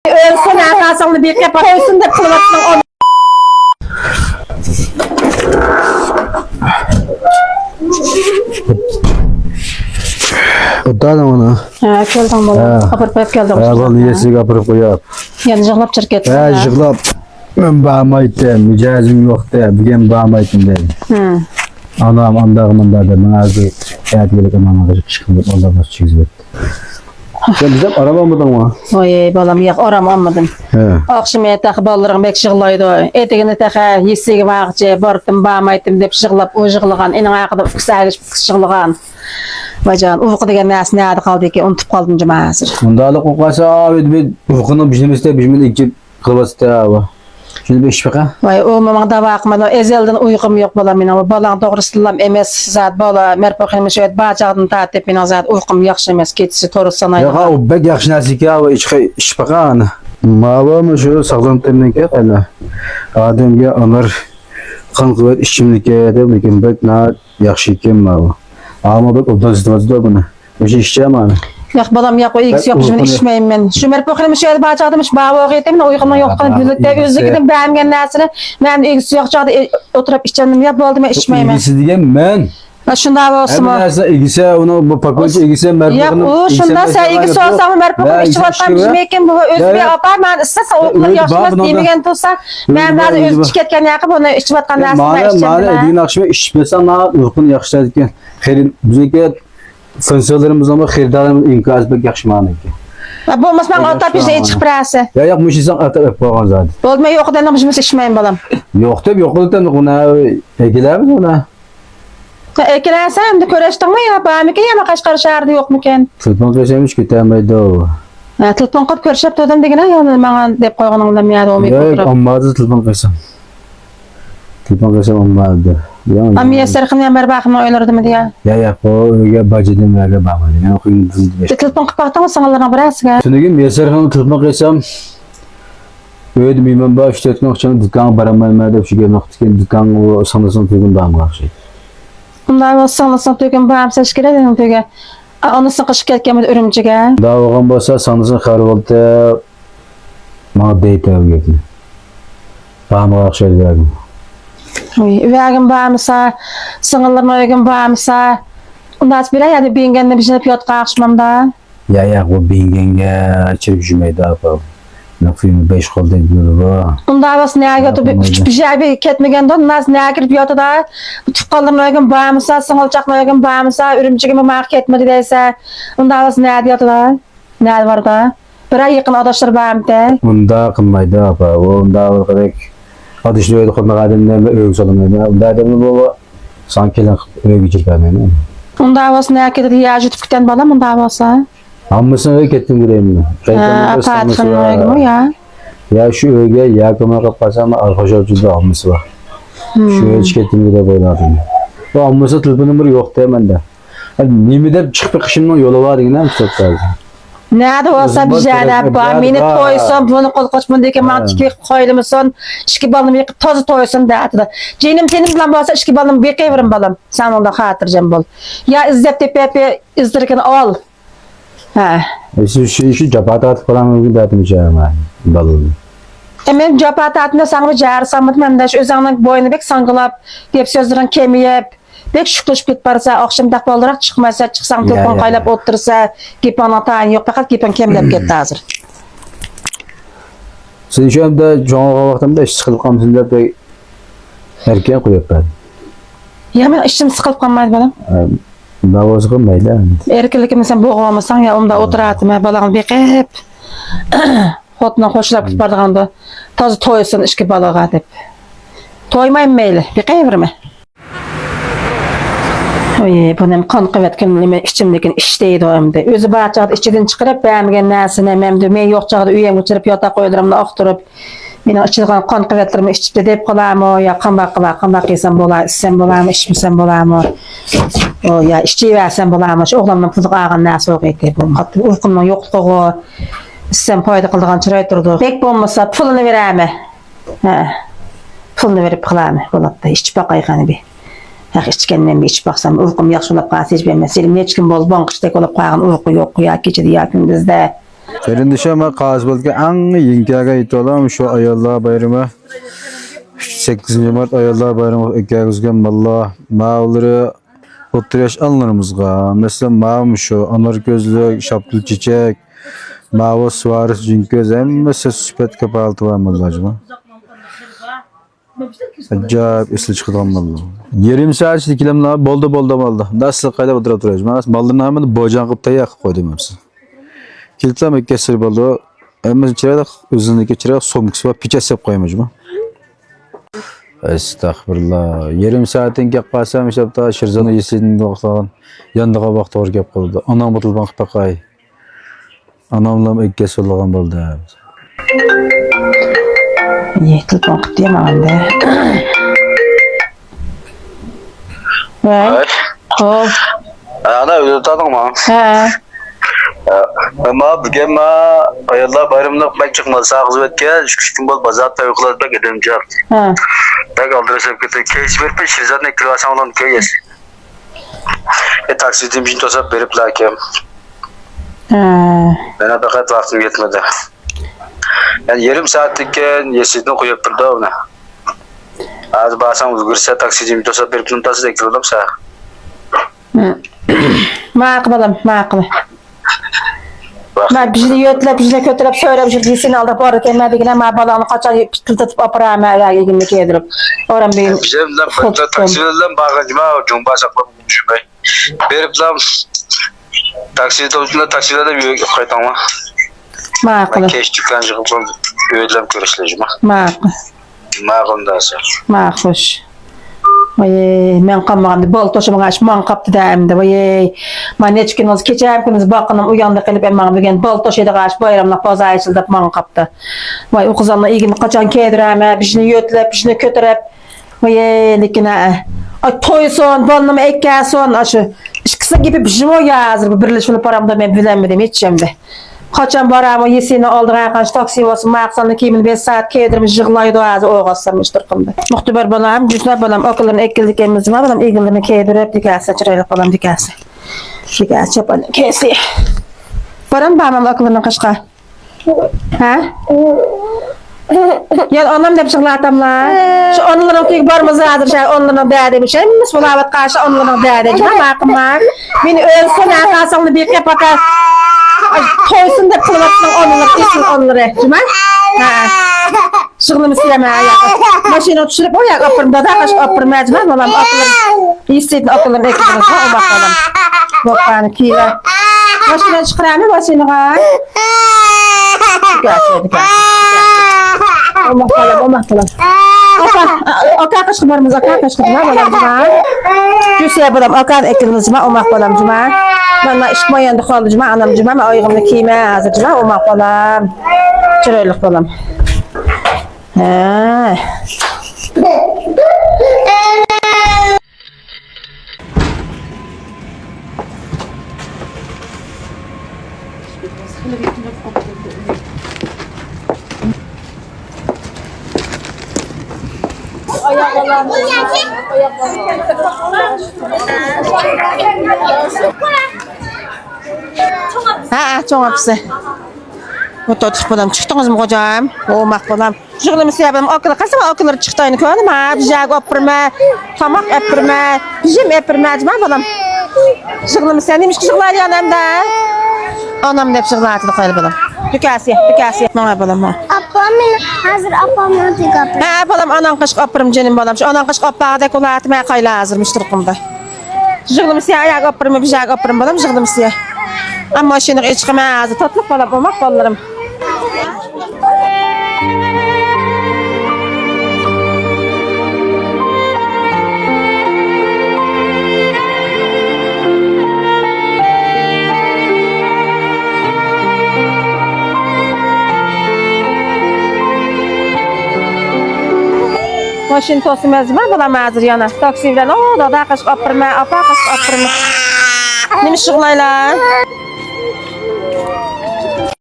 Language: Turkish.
Ölsün arkasını bir kep koysun da kılmasın. Otadım onu. Ha, keldim bana. Kapırıp geldim. Ayağını yesi kapırıp koyup. Yani jığlap çirket. Jığlap. Ben bağmaydım. Mücazim yok da. Bugün bağmaydım dedim. Anam andağımın da ben ağzı hayat gelip anama çıkıp ondan nasıl çizip. Sen bizim araba mıydın mı? Oy balam yok oram almadım. Akşam etek ballarım bek jığlaydı. Etegini tehe yesigi vaqçı bardım bağmaydım dep jığlap o jığlagan. Enin ayaqda kısayış jığlagan. Bacan uyku degen näs näde kaldı ki unutup kaldım cuma hazır. Mundalık okasa abi bir uykunun bizimizde bizimde iki kılbasta abi. Şimdi beş baka. Vay o mamam da bakmadı. Ezelden uykum yok balam men. Balan doğrusulam emes zat bala merpaqim şöyle bacağını tatip men zat uykum yaxşı emes ketisi toru sanay. Ya o bek yaxşı näsi ki abi iş bakan. Mava mı şu sağlam temnek ya hala. Ademge anar kan kuvvet işimlikke de lekin bek na yaxşı iken mava. Ama bek obdan zıtmazdı bunu. Bu şey işçiyem ana. Yak balam yak o ilgisi yok şimdi içmeyim men. Şu merpaqim şöyle bacağımış baba oqetim uykum yok kan birlikte özlügidim beğengen näsini men ilgisi yok çağda oturup içendim ya boldu men içmeyim. İlgisi diyen men. Şunda olsun mu? Hem ilgisi onu bu pakocu ilgisi merpaqim. Ya o şunda sen ilgisi olsa merpaqim içip atmam jimeken bu özbe apar men istese okula yaşlas demegen tursa men bazı öz içketken yaqıp onu içip atkan näsini Mane din akşama içmesen na uykun yaxşılar ekan. Xeyrin bizga funksiyalarımız ama xeyirdarımız inkaz bek yaxşı mane ekan. Bolmaz men ota bir şey çıkıp rası. Ya yapmışsan atıp qo'ygan zaten. Bolmay yo'qdan biz içmeyin balam. Yo'q deb yo'qdan ona egilarmiz ona. Ekiləsəm də körəşdinmi ya? Bamikən ya Qashqar şəhərdə yoxmukan? Tutmaq qəşəmiş ketəməydi o. Telefon qıb körüşüb todan deginə yəni mənə dep qoyğanımda mədə olmayıb oturub. oturub. Yox, olmadı tutmaq qəşəm. Tutmaq qəşəm olmadı. Amma sərxin ya mərbaqını oylardım deyə. Ya, o öyə bacıdım verə baxmadı. Yəni oxuyum. Telefon qıb baxdın sənlərə birəsgə. Şundagı məsərxan tutmaq qəşəm. Öydüm mən baş tutmaq üçün dükan baramaymadı, şu gəlməkdikən dükan o sanırsan tügün bağmaq şey. Bunlar olsan tügün bağım seçkirə dedim tügə. Onu sıqışıb getgəmə ürümcügə. Daha oğan bolsa sanırsan xarvalda mənə deytə gəldi. Bağmaq şey verdim. Üvəgin bağımsa, sınırlarına üvəgin bağımsa, ondas birə ya da bingəndə bir şey piyot qaxşmamda. Ya, o bingəngə çirib jüməydə apab. Nafiyonu 5 qolda ediyor. Onda bas nəyə götür bir şey ketmegəndə ondas nəyə girib yotu da tutqanlarına üvəgin bağımsa, sınılcaqına üvəgin bağımsa, ürümcügəmə mağ ketmedi deysə, onda bas nəyə diyotu da, nəyə var da. Bir ay yıqın adaşlar bağımda. Onda qılmaydı apa, onda orqadək adışlı öydü qılmaq adımdan və öyük salınmaydı. Onda adamı baba sanki öyük girkəməydi. Onda bas nəyə ketdi, ya jutup kütən balam, onda basa. Hamısını öyük etdim gireyim. Apatxın öyügüm o ya. Ya şu öyüge ya qılmaq qapqasam arxaşa ucuzda alması var. Şu öyük ketdim gireyim oynadım. O alması telefon numara yox da məndə. Nemidəb çıxıb qışımdan yolu var yine mi çok lazım? Nerede olsa bir şeyler var. Beni toysun, bunu kol koçmun diye mantıklı koyulmuşsun. İşki balım bir tozu toysun derdi. Cenim senin bilen olsa işki balım bir kıvırım balım. Sen onda hatırcam bol. Ya izzet tepe izdirirken al. Ha. Şu capatat falan mümkün derdim içerim ben. Balım. Emin capatatında sana bir car sanmadım hem de şu özanın boyunu bek sangılap, deyip sözlerin kemiyip, bek şıklaşıp git barsa, akşam dakika olarak çıkmasa, çıksan telefon kaylap otursa, gipan atayın yok, fakat gipan kemilep gitti hazır. Sen şu anda çoğunluğa vaxtımda iş sıkılıp kalmışsın da erken koyup ben. Ya ben işim sıkılıp kalmaydı bana. Davası kılmaydı. Erkelikimi sen boğulamasan ya onda oturatım balanı bekip hotuna hoşlap git bardağında tazı toysun işki balığa dep. Toymayın meyli, bekeyvirme. Oy, bunun kan kıvet kimliğime içimdekin işteydi o emdi. Özü bağçağda içiden çıkarıp beğenmegen nəsine memdi. Men yok çağda üyem uçurup yota koyduramda akturup benim içinden kan kıvetlerimi içip de deyip kılam o ya kanbak yesem bola, içsem bola mı, içmesem bola mı? O ya işçi versen bola mı? Şu oğlanın pızık ağın nəsi oğuydu. Hatta uykunun yokluğu, içsem payda kıldığın çıray durdu. Bek bulmasa pulunu vereme. Pulunu verip kılam. Bolat da içip bakayım bir. Ya içkenden bir içip baksam uykum yaxşı olub qalsa heç bilmez. Selim heç kim bol banqışdek olub qalğan uyku yox ya gecədə ya gündüzdə. Kardeşim ama Kazbal'daki en yinkaga itolam şu ayollar bayramı 8 Mart ayollar bayramı ekegizgen valla mağları oturuş anlarımızga mesela mağım şu anar gözlü şapklı çiçek mağva suarız cünköz emmesi süpet kapaltı var mı acaba? Acayip isli çıkıdan valla. 20 saat dikilemler bolda malda. Nasıl kayda oturacağız? Malların hemen bocan kıptayı yakıp koydum hepsi. Kilitlemek kesir balığı. Ama içeride özündeki içeride somuksu var. Piçes yap koymayacağım. Estağfurullah. 20 saatin gap kalsam işte daha şirzanı yesidin doğsan. Yandığa bak doğru gap kaldı. Anam batılban bakay. Anamla ilk kez olağan baldı. Yetil bakıp diyem anda. Vay. Hop. Ana öyle tanıdın mı? He. Ama bugün ayollar bayramında ben çıkmadı. Sağ hizmetke 3 gün bol bazar tavuklar da gidemeyeceğim. He. Ben kaldırırsam kötü. Keş verip şirzat ne kilosan olan köy yesi. Taksidim için tosap verip lakem. Ben fakat vaktim yetmedi. Yani yarım saatlikken yesidini koyup durdu ona. Az basan uzgursa taksidim tosap verip nuntası da kilodum sağ. Maqbalam, maqbal. Ben bizni yotlab, bizni kötülep söylep jirdisin aldı bu arada ma degine ma balanı qaçan piltatıp aparama ayağa girmek kedirip. Oran benim. Bizimle taksilerden bağlanıma cumba saklamışım ben. Verip lan taksilerde bir kayıtama. Maqbal. Keş dükkan çıkıp ödlem görüşleyeceğim. Maqbal. Mağın da sağ. Maqhoş. Vay, men qamağımda bol toşumun aç man qaptı dämde. Vay, man neçkiniz keçämkiniz bakınım uyandı qılıp emma bugün bol toşuydu qaç bayramlaq boza açıldı man qaptı. Vay, o qızanla igini qaçan kedireme, bizni yotlap, bizni kötürep. Vay, lekine ay toyson, bolnum ekkäson aşı. İşkısa gibi bizim o yazır bu birleşmeli paramda men bilenmedim hiççemde. Kaçan baramı yesini aldırgan kaç taksi olsun maqsanlı kimin 5 saat kedirmiş jığlaydı azı oğassamıştır qımdı. Muhtabar balam, güçlü balam akılların ekildikemiz var balam ilgilerini kedirip dikase çıraylık balam dikase. Dikase çapan kesi. Baram bamam akıllarını qışqa. Ha? Ya anam da bıçıklatamlar. Şu onların ki barmazı adır şey onların değermiş. Mis bulavat karşı onların değermiş. Maqımlar. Beni ölsün akasanlı bir kapata. Toysun da kılıvatsın onları. Cuma? Ha. Şığılımı sileme ayağı. Maşina düşürüp o ya kapırımda da kaç kapırmaya cuma. Balam akılları. İstedin akılları eklediniz. O bakalım. Bakalım kiyle. Maşina çıkıramı maşina. Dikkat. Allah falan. Oka kaşkılarımız oka kaşkılar balam cuma. Cüseye balam oka eklediniz cuma. O balam cuma. Bana işmayandı kaldı cuma anam cuma ama ayağımda kiyme hazır cuma o balam. Çıraylık balam. Ha. Ha, çok hapsi. Bu tutuş balam çıktınız mı hocam? O makbalam. Jığılımı sebebim akıllı kasım akılları çıktığını koyalım ha. Bijag öpürme, tamak öpürme, bijim öpürme cuma balam. Jığılımı sen demiş ki jığılar yanımda. Anam hep jığılar dedi koyalım balam. Dükasiye. Bana balam ha. Apamın hazır apamın tıkapı. Ha balam anan kışk öpürüm canım balam. Şu anan kışk öpüğe de kulatmaya kayla hazırmıştır kumda. Jığılımı sen ayak öpürme, bijag öpürüm balam jığılımı sen. Ama şimdi içkime ağzı tatlık balam olmak ballarım. Maşin tosu mezme balam hazır yana. Taksi bilen o da kaşık öpürme, apa kaşık öpürme. Neymiş şıklayla?